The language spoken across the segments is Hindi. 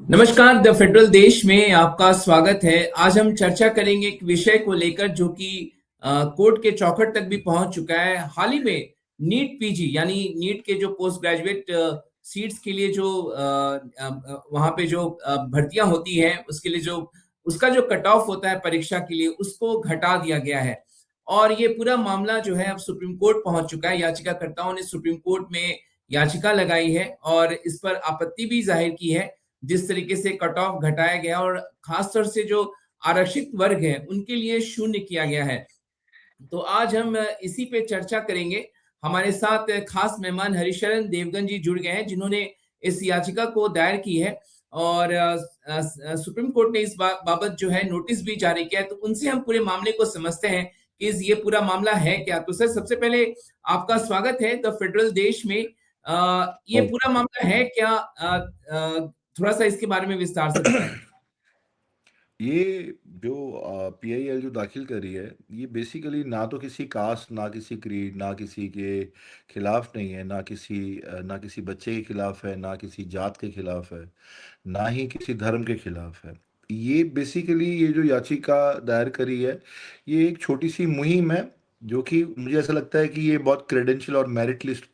नमस्कार। द फेडरल देश में आपका स्वागत है। आज हम चर्चा करेंगे एक विषय को लेकर जो कि कोर्ट के चौखट तक भी पहुंच चुका है। हाल ही में नीट पीजी यानी नीट के जो पोस्ट ग्रेजुएट सीट्स के लिए जो वहां पे जो भर्तियां होती हैं उसके लिए जो उसका जो कट ऑफ होता है परीक्षा के लिए उसको घटा दिया गया है। और ये पूरा मामला जो है अब सुप्रीम कोर्ट पहुंच चुका है। याचिकाकर्ताओं ने सुप्रीम कोर्ट में याचिका लगाई है और इस पर आपत्ति भी जाहिर की है जिस तरीके से कट ऑफ घटाया गया और खासतौर से जो आरक्षित वर्ग है उनके लिए शून्य किया गया है। तो आज हम इसी पे चर्चा करेंगे। हमारे साथ खास मेहमान हरिशरण देवगन जी जुड़ गए हैं जिन्होंने इस याचिका को दायर की है और सुप्रीम कोर्ट ने इस बाबत जो है नोटिस भी जारी किया है। तो उनसे हम पूरे मामले को समझते हैं कि ये पूरा मामला है क्या। तो सर, सबसे पहले आपका स्वागत है द फेडरल देश में। ये पूरा मामला है क्या? थोड़ा सा इसके बारे में विस्तार से बताएं। ये जो पीआईएल जो दाखिल करी है, ये बेसिकली ना तो किसी कास्ट, ना किसी क्रीड, ना किसी के खिलाफ नहीं है, ना किसी बच्चे के खिलाफ है, ना किसी जात के खिलाफ है, ना ही किसी धर्म के खिलाफ है। ये बेसिकली ये जो याचिका दायर करी है, ये एक छोटी सी मुहिम है, जो कि मुझे ऐसा लगता है कि ये बहुत क्रेडेंशियल और मेरिट लिस्ट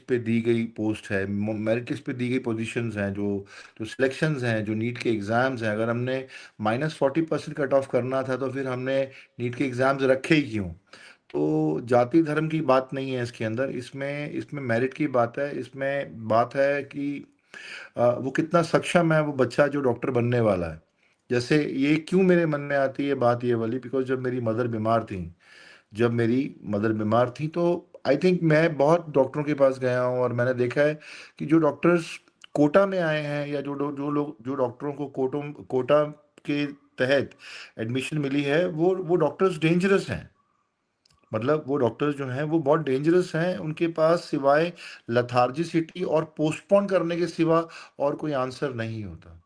पे दी गई पोस्ट है, मेरिट लिस्ट पे दी गई पोजीशंस हैं, जो जो सिलेक्शंस हैं, जो नीट के एग्ज़ाम्स हैं। अगर हमने -40% कट ऑफ करना था तो फिर हमने नीट के एग्ज़ाम्स रखे ही क्यों? तो जाति धर्म की बात नहीं है इसके अंदर, इसमें इसमें मेरिट की बात है। इसमें बात है कि वो कितना सक्षम है वो बच्चा जो डॉक्टर बनने वाला है। जैसे ये क्यों मेरे मन में आती है बात ये वाली, बिकॉज़ जब मेरी मदर बीमार थी तो आई थिंक मैं बहुत डॉक्टरों के पास गया हूँ और मैंने देखा है कि जो डॉक्टर्स कोटा में आए हैं, या जो डॉक्टरों को कोटा के तहत एडमिशन मिली है, वो डॉक्टर्स डेंजरस हैं। मतलब वो डॉक्टर्स जो हैं वो बहुत डेंजरस हैं, उनके पास सिवाय लेथार्जिसिटी और पोस्टपोन करने के सिवा और कोई आंसर नहीं होता।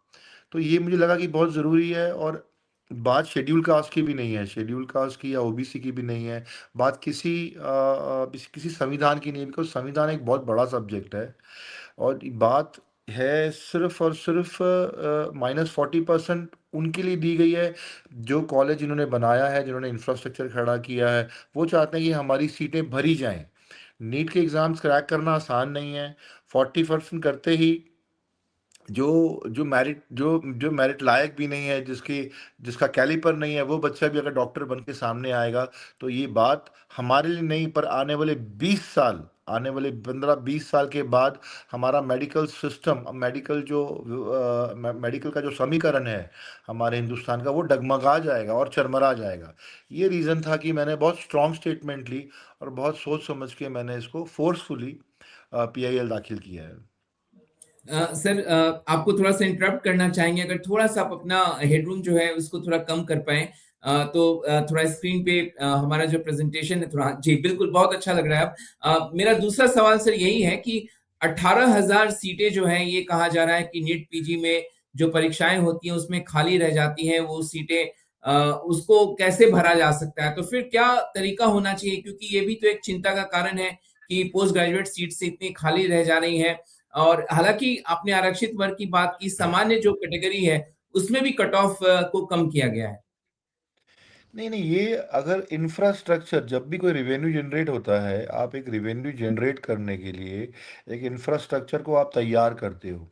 तो ये मुझे लगा कि बहुत ज़रूरी है। और बात शेड्यूल कास्ट की भी नहीं है, शेड्यूल कास्ट की या ओबीसी की भी नहीं है। बात किसी संविधान की नहीं है, बिकॉज़ संविधान एक बहुत बड़ा सब्जेक्ट है। और ये बात है सिर्फ़ और सिर्फ़ -40% उनके लिए दी गई है, जो कॉलेज इन्होंने बनाया है, जिन्होंने इंफ्रास्ट्रक्चर खड़ा किया है। वो चाहते हैं कि हमारी सीटें भरी जाएँ। नीट के एग्ज़ाम्स क्रैक करना आसान नहीं है। 40% करते ही जो मेरिट लायक भी नहीं है, जिसका कैलिपर नहीं है, वो बच्चा भी अगर डॉक्टर बन के सामने आएगा, तो ये बात हमारे लिए नहीं, पर आने वाले 15-20 साल के बाद हमारा मेडिकल सिस्टम, मेडिकल का जो समीकरण है हमारे हिंदुस्तान का, वो डगमगा जाएगा और चरमरा जाएगा। ये रीज़न था कि मैंने बहुत स्ट्रॉन्ग स्टेटमेंट ली और बहुत सोच समझ के मैंने इसको फोर्सफुली पीआईएल दाखिल किया है। सर, आपको थोड़ा सा इंटरप्ट करना चाहेंगे। अगर थोड़ा सा आप अपना हेडरूम जो है उसको थोड़ा कम कर पाएं तो थोड़ा स्क्रीन पे हमारा जो प्रेजेंटेशन है थोड़ा, जी बिल्कुल, बहुत अच्छा लग रहा है। अब मेरा दूसरा सवाल सर यही है कि 18,000 सीटें जो हैं, ये कहा जा रहा है कि नीट पीजी में जो परीक्षाएं होती हैं उसमें खाली रह जाती हैं वो सीटें, उसको कैसे भरा जा सकता है? तो फिर क्या तरीका होना चाहिए, क्योंकि ये भी तो एक चिंता का कारण है कि पोस्ट ग्रेजुएट सीट से इतनी खाली रह जा रही हैं। और हालांकि आपने आरक्षित वर्ग की बात की, सामान्य जो कैटेगरी है उसमें भी कट ऑफ को कम किया गया है। नहीं, नहीं, ये अगर इंफ्रास्ट्रक्चर, जब भी कोई रेवेन्यू जनरेट होता है, आप एक रेवेन्यू जनरेट करने के लिए एक इंफ्रास्ट्रक्चर को आप तैयार करते हो।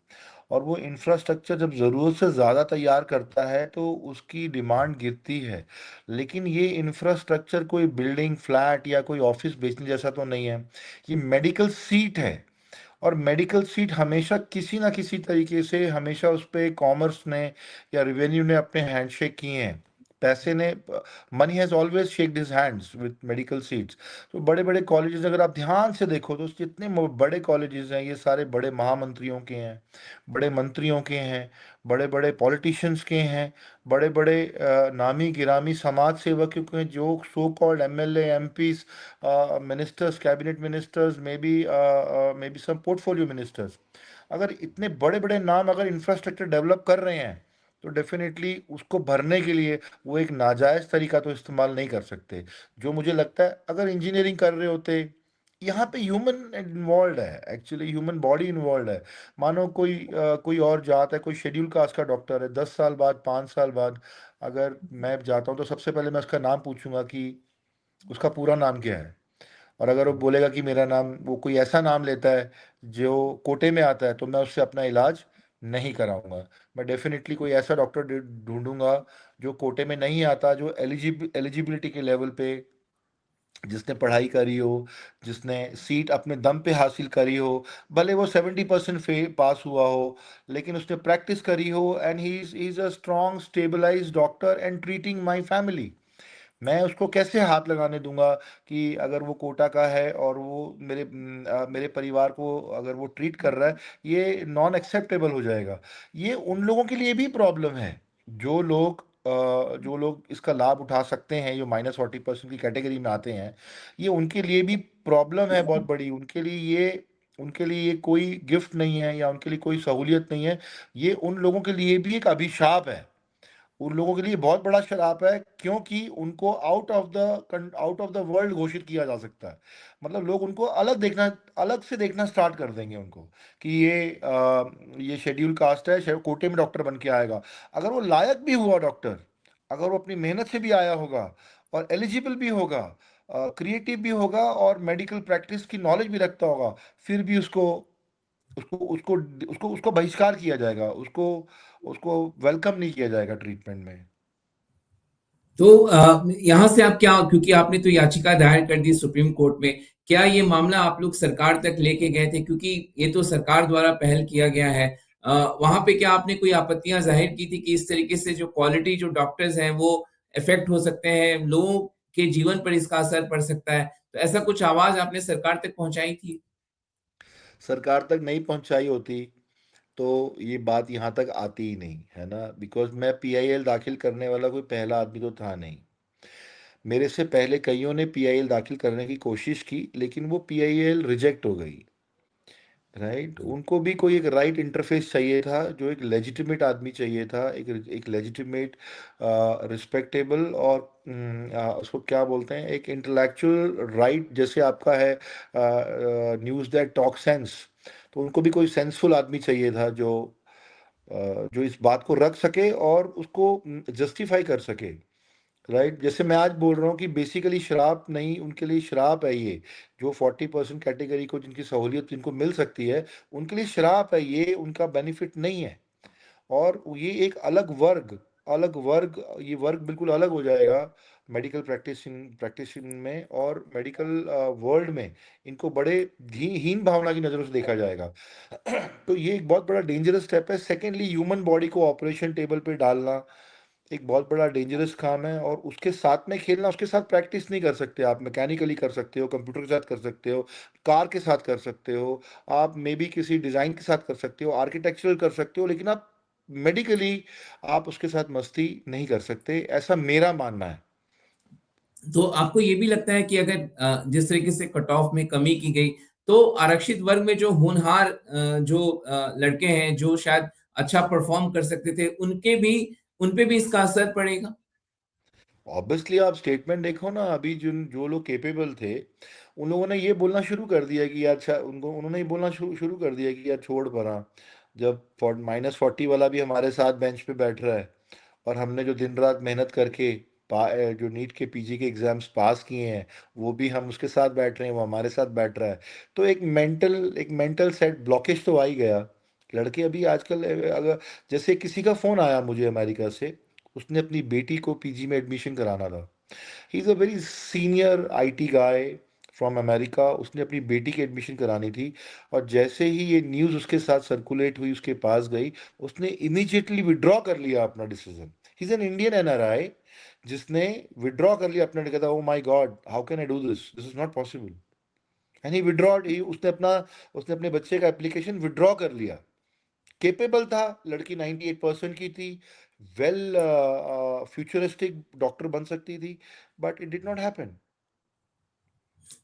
और वो इंफ्रास्ट्रक्चर जब ज़रूरत से ज़्यादा तैयार करता है तो उसकी डिमांड गिरती है। लेकिन ये इंफ्रास्ट्रक्चर कोई बिल्डिंग, फ्लैट या कोई ऑफिस बेचने जैसा तो नहीं है। ये मेडिकल सीट है। और मेडिकल सीट हमेशा किसी ना किसी तरीके से, हमेशा उस पे कॉमर्स ने या रेवेन्यू ने अपने हैंडशेक किए हैं। पैसे ने money has always shaked his hands with medical seats. तो बड़े बड़े कॉलेजेस अगर आप ध्यान से देखो तो जितने बड़े कॉलेजेस हैं, ये सारे बड़े महामंत्रियों के हैं, बड़े मंत्रियों के हैं, बड़े बड़े पॉलिटिशियंस के हैं, बड़े बड़े नामी गिरामी समाज सेवकों के, जो so called MLA, MPs, ministers, cabinet ministers, may be some portfolio ministers. अगर इतने बड़े बड़े नाम अगर इंफ्रास्ट्रक्चर डेवलप कर रहे हैं, तो डेफिनेटली उसको भरने के लिए वो एक नाजायज़ तरीका तो इस्तेमाल नहीं कर सकते। जो मुझे लगता है, अगर इंजीनियरिंग कर रहे होते यहाँ पे ह्यूमन इन्वॉल्व है, एक्चुअली ह्यूमन बॉडी इन्वॉल्व है। मानो कोई और जात है, कोई शेड्यूल कास्ट का डॉक्टर है, 10 साल बाद, 5 साल बाद अगर मैं जाता हूँ तो सबसे पहले मैं उसका नाम पूछूंगा कि उसका पूरा नाम क्या है। और अगर वो बोलेगा कि मेरा नाम, वो कोई ऐसा नाम लेता है जो कोटे में आता है, तो मैं उससे अपना इलाज नहीं कराऊंगा। मैं डेफिनेटली कोई ऐसा डॉक्टर ढूंढूंगा जो कोटे में नहीं आता, जो एलिजिबिलिटी के लेवल पे, जिसने पढ़ाई करी हो, जिसने सीट अपने दम पे हासिल करी हो, भले वो 70% पास हुआ हो, लेकिन उसने प्रैक्टिस करी हो, and he is a strong stabilised doctor and treating my family. मैं उसको कैसे हाथ लगाने दूंगा कि अगर वो कोटा का है और वो मेरे परिवार को अगर वो ट्रीट कर रहा है, ये नॉन एक्सेप्टेबल हो जाएगा। ये उन लोगों के लिए भी प्रॉब्लम है जो लोग इसका लाभ उठा सकते हैं, जो -40% की कैटेगरी में आते हैं। ये उनके लिए भी प्रॉब्लम है बहुत बड़ी। उनके लिए ये कोई गिफ्ट नहीं है, या उनके लिए कोई सहूलियत नहीं है। ये उन लोगों के लिए भी एक अभिशाप है। उन लोगों के लिए बहुत बड़ा शराप है, क्योंकि उनको आउट ऑफ द वर्ल्ड घोषित किया जा सकता है। मतलब लोग उनको अलग से देखना स्टार्ट कर देंगे उनको, कि ये शेड्यूल कास्ट है, कोटे में डॉक्टर बन के आएगा। अगर वो लायक भी हुआ डॉक्टर, अगर वो अपनी मेहनत से भी आया होगा और एलिजिबल भी होगा, क्रिएटिव भी होगा और मेडिकल प्रैक्टिस की नॉलेज भी रखता होगा, फिर भी उसको उसको उसको उसको उसको बहिष्कार किया जाएगा, उसको उसको वेलकम नहीं किया जाएगा ट्रीटमेंट में। तो यहाँ से आप क्या, क्योंकि आपने तो याचिका दायर कर दी सुप्रीम कोर्ट में, क्या ये मामला आप लोग सरकार तक लेके गए थे, क्योंकि ये तो सरकार द्वारा पहल किया गया है। वहां पे क्या आपने कोई आपत्तियां जाहिर की थी कि इस तरीके से जो क्वालिटी जो डॉक्टर्स हैं वो इफेक्ट हो सकते हैं, लोगों के जीवन पर इसका असर पड़ सकता है, तो ऐसा कुछ आवाज आपने सरकार तक पहुंचाई थी? सरकार तक नहीं पहुंचाई होती तो ये बात यहाँ तक आती ही नहीं है ना, बिकॉज मैं पीआईएल दाखिल करने वाला कोई पहला आदमी तो था नहीं। मेरे से पहले कईयों ने पीआईएल दाखिल करने की कोशिश की, लेकिन वो पीआईएल रिजेक्ट हो गई। राइट, उनको भी कोई एक राइट इंटरफेस चाहिए था, जो एक लेजिटिमेट आदमी चाहिए था, एक लेजिटिमेट रिस्पेक्टेबल और उसको क्या बोलते हैं, एक इंटेलेक्चुअल राइट, जैसे आपका है न्यूज़ दैट टॉक सेंस। तो उनको भी कोई सेंसफुल आदमी चाहिए था जो इस बात को रख सके और उसको जस्टिफाई कर सके। राइट, जैसे मैं आज बोल रहा हूँ कि बेसिकली श्राप नहीं, उनके लिए श्राप है ये। जो 40% कैटेगरी को जिनकी सहूलियत जिनको मिल सकती है, उनके लिए श्राप है ये, उनका बेनिफिट नहीं है। और ये एक अलग वर्ग, ये वर्ग बिल्कुल अलग हो जाएगा मेडिकल प्रैक्टिस में, और मेडिकल वर्ल्ड में इनको बड़े हीन भावना की नज़रों से देखा जाएगा। तो ये एक बहुत बड़ा डेंजरस स्टेप है। सेकेंडली, ह्यूमन बॉडी को ऑपरेशन टेबल पे डालना एक बहुत बड़ा डेंजरस काम है, और उसके साथ में खेलना, उसके साथ प्रैक्टिस नहीं कर सकते आप। मैकेनिकली कर सकते हो, कंप्यूटर के साथ कर सकते हो, कार के साथ कर सकते हो, आप मे बी किसी डिज़ाइन के साथ कर सकते हो, आर्किटेक्चरल कर सकते हो, लेकिन आप मेडिकली आप उसके साथ मस्ती नहीं कर सकते, ऐसा मेरा मानना है। तो आपको ये भी लगता है कि अगर जिस तरीके से कट ऑफ में कमी की गई, तो आरक्षित वर्ग में जो होनहार जो लड़के हैं जो शायद अच्छा परफॉर्म कर सकते थे, उन पे भी इसका असर पड़ेगा? ऑब्वियसली आप स्टेटमेंट देखो ना, अभी जिन जो लोग केपेबल थे, उन लोगों ने ये बोलना शुरू कर दिया कि यार, अच्छा, उनको उन्होंने ये बोलना शुरू कर दिया कि यार छोड़ परा। जब -40 वाला भी हमारे साथ बेंच पे बैठ रहा है, और हमने जो दिन रात मेहनत करके जो नीट के पीजी के एग्जाम्स पास किए हैं, वो भी हम उसके साथ बैठ रहे हैं, वो हमारे साथ बैठ रहा है। तो एक मेंटल सेट ब्लॉकेज तो आ ही गया। लड़के अभी आजकल अगर, जैसे किसी का फ़ोन आया मुझे अमेरिका से, उसने अपनी बेटी को पीजी में एडमिशन कराना था। He is a very senior IT guy from America. उसने अपनी बेटी की एडमिशन करानी थी, और जैसे ही ये न्यूज़ उसके साथ सर्कुलेट हुई, उसके पास गई, उसने इमीडिएटली विड्रॉ कर लिया अपना decision. He is an Indian NRI, जिसने विड्रॉ कर लिया अपना, कहता oh my God, how can I do this, this is not possible. And he withdrawn, उसने अपने बच्चे का एप्लीकेशन विड्रॉ कर लिया। केपेबल था, लड़की 98% की थी, वेल फ्यूचरिस्टिक डॉक्टर बन सकती थी, but it did not happen.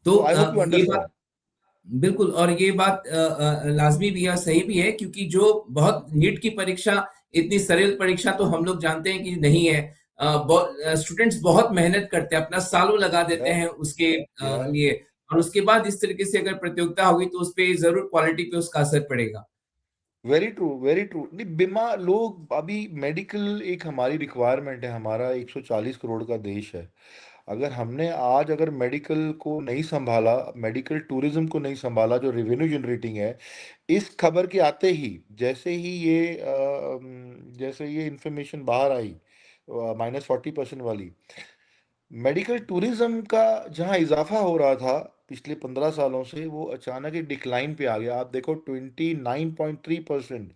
तो सो आई होप यू ये बात अंडरस्टैंड। बिल्कुल, और ये बात लाजमी भी है, सही भी है, क्योंकि जो बहुत नीट की परीक्षा, इतनी सरल परीक्षा तो हम लोग जानते हैं कि नहीं है। स्टूडेंट्स बहुत मेहनत करते हैं, अपना सालों लगा देते या हैं उसके या लिए। और उसके बाद इस तरीके से अगर प्रतियोगिता होगी तो उस पे जरूर क्वालिटी पे उसका असर पड़ेगा। Very true, very true. नहीं, बीमा लोग अभी मेडिकल एक हमारी रिक्वायरमेंट है, हमारा 140 करोड़ का देश है। अगर हमने आज अगर मेडिकल को नहीं संभाला, मेडिकल टूरिज्म को नहीं संभाला जो रेवेन्यू जनरेटिंग है, इस खबर के आते ही जैसे ये इंफॉर्मेशन बाहर आई -40% वाली, मेडिकल टूरिज्म का जहां इजाफा हो रहा था पिछले 15 सालों से, वो अचानक ही डिक्लाइन पे आ गया। आप देखो 29.3%।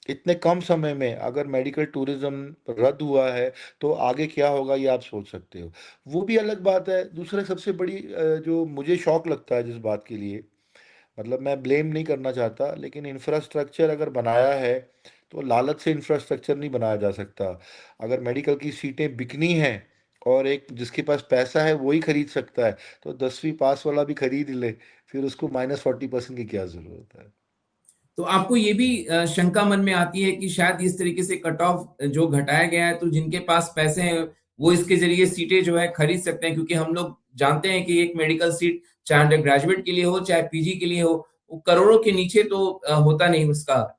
इतने कम समय में अगर मेडिकल टूरिज्म रद्द हुआ है तो आगे क्या होगा ये आप सोच सकते हो। वो भी अलग बात है। दूसरा सबसे बड़ी जो मुझे शौक लगता है जिस बात के लिए, मतलब मैं ब्लेम नहीं करना चाहता, लेकिन इंफ्रास्ट्रक्चर अगर बनाया है तो लालच से इंफ्रास्ट्रक्चर नहीं बनाया जा सकता। अगर मेडिकल की सीटें बिकनी हैं और एक जिसके पास पैसा है वही खरीद सकता है, तो 10वीं पास वाला भी खरीद ले, फिर उसको -40% की क्या जरूरत है। तो आपको ये भी शंका मन में आती है कि शायद इस तरीके से कट ऑफ जो घटाया गया है तो जिनके पास पैसे हैं वो इसके जरिए सीटें जो है खरीद सकते हैं, क्योंकि हम लोग जानते हैं कि एक मेडिकल सीट चाहे अंडर ग्रेजुएट के लिए हो चाहे पीजी के लिए हो, वो करोड़ों के नीचे तो होता नहीं उसका।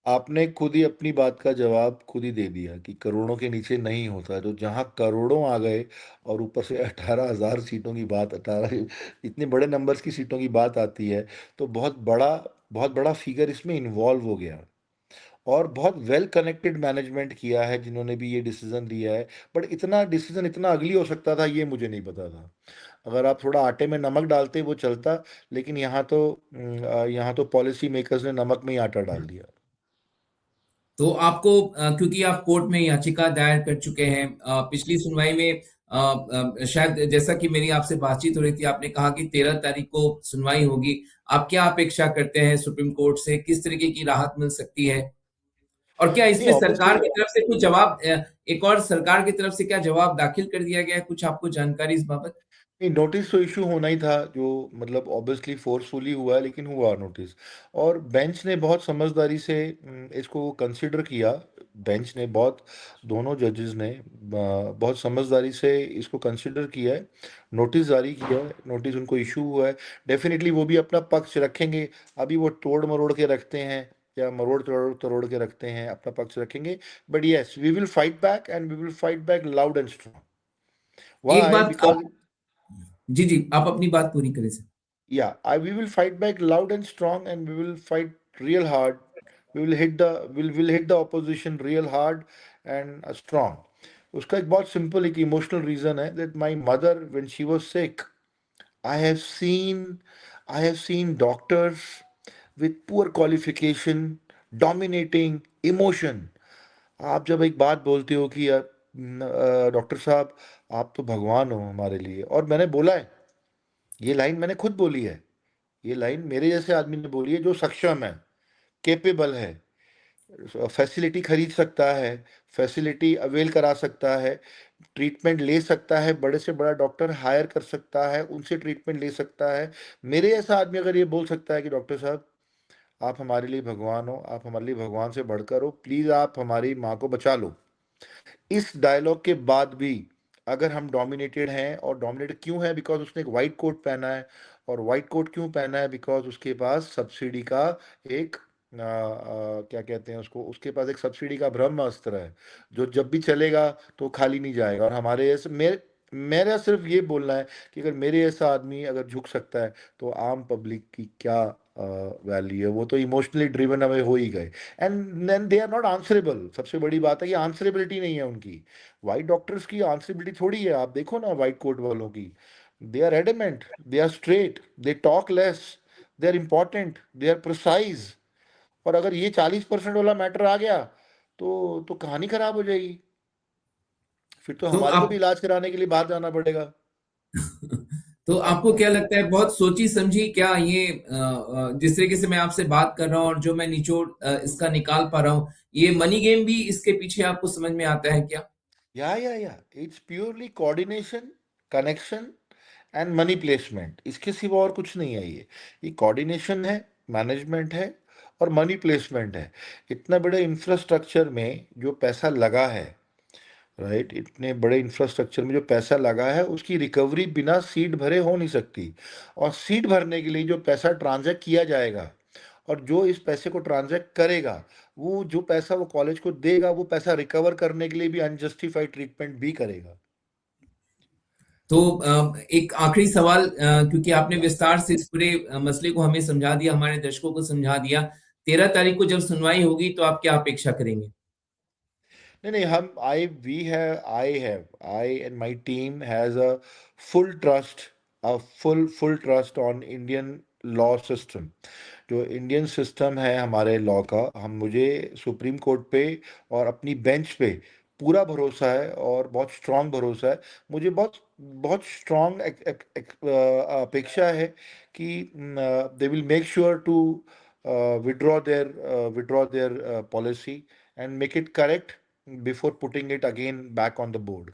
आपने खुद ही अपनी बात का जवाब खुद ही दे दिया कि करोड़ों के नीचे नहीं होता। तो जहां करोड़ों आ गए और ऊपर से 18,000 सीटों की बात, 18 इतने बड़े नंबर्स की सीटों की बात आती है, तो बहुत बड़ा फिगर इसमें इन्वॉल्व हो गया। और बहुत वेल कनेक्टेड मैनेजमेंट किया है जिन्होंने भी ये डिसीजन लिया है। बट इतना डिसीजन इतना अगली हो सकता था ये मुझे नहीं पता था। अगर आप थोड़ा आटे में नमक डालते वो चलता, लेकिन यहाँ तो पॉलिसी मेकर्स ने नमक में ही आटा डाल दिया। तो आपको क्योंकि आप कोर्ट में याचिका दायर कर चुके हैं, पिछली सुनवाई में शायद जैसा कि मेरी आपसे बातचीत हो रही थी आपने कहा कि 13 तारीख को सुनवाई होगी। आप क्या अपेक्षा करते हैं सुप्रीम कोर्ट से, किस तरीके की राहत मिल सकती है? और क्या नहीं, इसमें सरकार ऑब्वियसली की तरफ से कुछ जवाब, एक और सरकार की तरफ से क्या जवाब दाखिल कर दिया गया है? कुछ आपको जानकारी इस बाबत? नहीं, नोटिस तो इशू होना ही था, जो मतलब ऑब्वियसली फोर्सफुली हुआ है, लेकिन हुआ नोटिस। और बेंच ने बहुत समझदारी से इसको कंसिडर किया। बेंच ने बहुत, दोनों जजेस ने बहुत समझदारी से इसको कंसिडर किया है, नोटिस जारी किया है, नोटिस उनको इशू हुआ है। डेफिनेटली वो भी अपना पक्ष रखेंगे। अभी वो तोड़ मरोड़ के रखते हैं या मरोड़ तोड़ तोड़ के रखते हैं, अपना पक्ष रखेंगे। But yes, we will fight back and we will fight back loud and strong. एक वाई? बात आप, बिकॉज जी जी आप अपनी बात पूरी करें sir. yeah, we will fight back loud and strong, and we will fight real hard. We will hit the opposition real hard and strong. उसका एक बहुत सिंपल एक इमोशनल रीजन है that my mother when she was sick, I have seen I have seen doctors with poor qualification dominating emotion. आप जब एक बात बोलते हो कि डॉक्टर साहब आप तो भगवान हो हमारे लिए, और मैंने बोला है, ये लाइन मैंने खुद बोली है, ये लाइन मेरे जैसे आदमी ने बोली है जो सक्षम है, कैपेबल है, फैसिलिटी खरीद सकता है, फैसिलिटी अवेल करा सकता है, ट्रीटमेंट ले सकता है, बड़े से बड़ा डॉक्टर हायर कर सकता है, उनसे ट्रीटमेंट ले सकता है। मेरे जैसा आदमी अगर ये बोल सकता है कि डॉक्टर साहब आप हमारे लिए भगवान हो, आप हमारे लिए भगवान से बढ़कर हो, प्लीज़ आप हमारी माँ को बचा लो, इस डायलॉग के बाद भी अगर हम डोमिनेटेड हैं, और डोमिनेटेड क्यों है? बिकॉज उसने एक वाइट कोट पहना है। और वाइट कोट क्यों पहना है? बिकॉज उसके पास सब्सिडी का एक क्या कहते हैं उसको, उसके पास एक सब्सिडी का ब्रह्मास्त्र है जो जब भी चलेगा तो खाली नहीं जाएगा। और हमारे ऐसे मेरा सिर्फ ये बोलना है कि अगर मेरे ऐसा आदमी अगर झुक सकता है तो आम पब्लिक की क्या वैल्यू है? वो तो इमोशनली ड्रिवन अवे हो ही गए। And then they are not answerable. सबसे बड़ी बात है कि आंसरेबिलिटी नहीं है उनकी। वाइट डॉक्टर्स की आंसरेबिलिटी थोड़ी है। आप देखो ना वाइट कोट वालों की, they are adamant, they are straight, they talk less, they are important, they are precise. और अगर ये 40% वाला मैटर आ गया तो कहानी खराब हो जाएगी। फिर तो तो हमारे को भी आप इलाज कराने के लिए बाहर जाना पड़ेगा। तो आपको क्या लगता है, बहुत सोची समझी क्या ये जिस तरीके से मैं आपसे बात कर रहा हूँ और जो मैं निचोड़ इसका निकाल पा रहा हूँ, ये मनी गेम भी इसके पीछे आपको समझ में आता है क्या? या it's purely coordination, connection and money placement. इसके सिवा और कुछ नहीं है। ये कोऑर्डिनेशन है, मैनेजमेंट है और मनी प्लेसमेंट है। इतना बड़े इंफ्रास्ट्रक्चर में जो पैसा लगा है, राइट? इतने बड़े इंफ्रास्ट्रक्चर में जो पैसा लगा है उसकी रिकवरी बिना सीड भरे हो नहीं सकती। और सीड भरने के लिए जो पैसा ट्रांज़ैक्ट किया जाएगा और जो इस पैसे को ट्रांज़ैक्ट करेगा, वो जो पैसा वो कॉलेज को देगा, वो पैसा रिकवर करने के लिए भी अनजस्टिफाइड ट्रीटमेंट भी करेगा। तो एक आखिरी सवाल, क्योंकि आपने या विस्तार से इस पूरे मसले को हमें समझा दिया, हमारे दर्शकों को समझा दिया। 13 तारीख को जब सुनवाई होगी तो आप क्या अपेक्षा करेंगे? नहीं, नहीं, हम I and my team has a full trust full trust on Indian law system. जो इंडियन सिस्टम है हमारे लॉ का, हम मुझे सुप्रीम कोर्ट पे और अपनी बेंच पे पूरा भरोसा है और बहुत स्ट्रांग भरोसा है। मुझे बहुत बहुत स्ट्रांग अपेक्षा है कि they will make sure to withdraw their policy and make it correct before putting it again back on the board.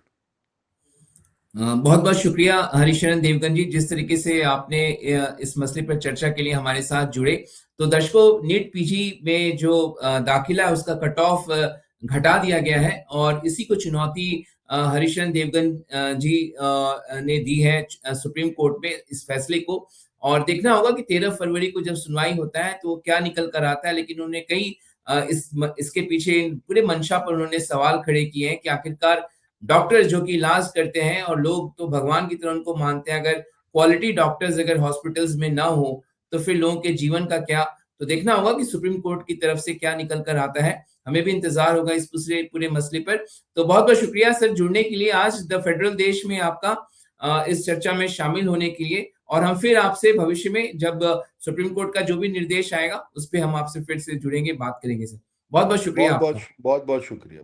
बहुत बहुत शुक्रिया हरिशरण देवगन जी, जिस तरीके से आपने इस मसले पर चर्चा के लिए हमारे साथ जुड़े। तो दर्शकों, नीट पीजी में जो दाखिला है उसका कट ऑफ घटा दिया गया है और इसी को चुनौती हरिशरण देवगन जी ने दी है सुप्रीम कोर्ट में इस फैसले को। और देखना होगा कि 13 फरवरी को जब सुनवाई होता है तो क्या निकल कर आता है। लेकिन उन्होंने कई इसके पीछे पूरे मंशा पर उन्होंने सवाल खड़े किए हैं कि आखिरकार डॉक्टर्स जो कि इलाज करते हैं और लोग तो भगवान की तरह उनको मानते हैं, अगर क्वालिटी डॉक्टर्स अगर हॉस्पिटल्स में ना हो तो फिर लोगों के जीवन का क्या। तो देखना होगा कि सुप्रीम कोर्ट की तरफ से क्या निकल कर आता है। हमें भी इंतजार होगा इस पूरे पूरे मसले पर। तो बहुत बहुत शुक्रिया सर जुड़ने के लिए आज द फेडरल देश में आपका, इस चर्चा में शामिल होने के लिए। और हम फिर आपसे भविष्य में जब सुप्रीम कोर्ट का जो भी निर्देश आएगा उस पर हम आपसे फिर से जुड़ेंगे, बात करेंगे सर। बहुत बहुत शुक्रिया आपका। बहुत बहुत शुक्रिया।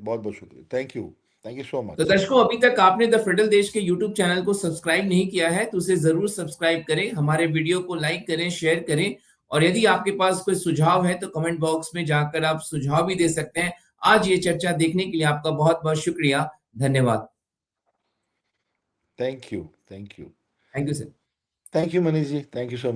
थैंक यू सो तो मच। दर्शकों, अभी तक आपने द फेडरल देश के यूट्यूब चैनल को सब्सक्राइब नहीं किया है तो उसे जरूर सब्सक्राइब करें, हमारे वीडियो को लाइक करें, शेयर करें। और यदि आपके पास कोई सुझाव है तो कमेंट बॉक्स में जाकर आप सुझाव भी दे सकते हैं। आज ये चर्चा देखने के लिए आपका बहुत बहुत शुक्रिया। धन्यवाद। Thank you thank you sir. Thank you Manish ji, thank you so much.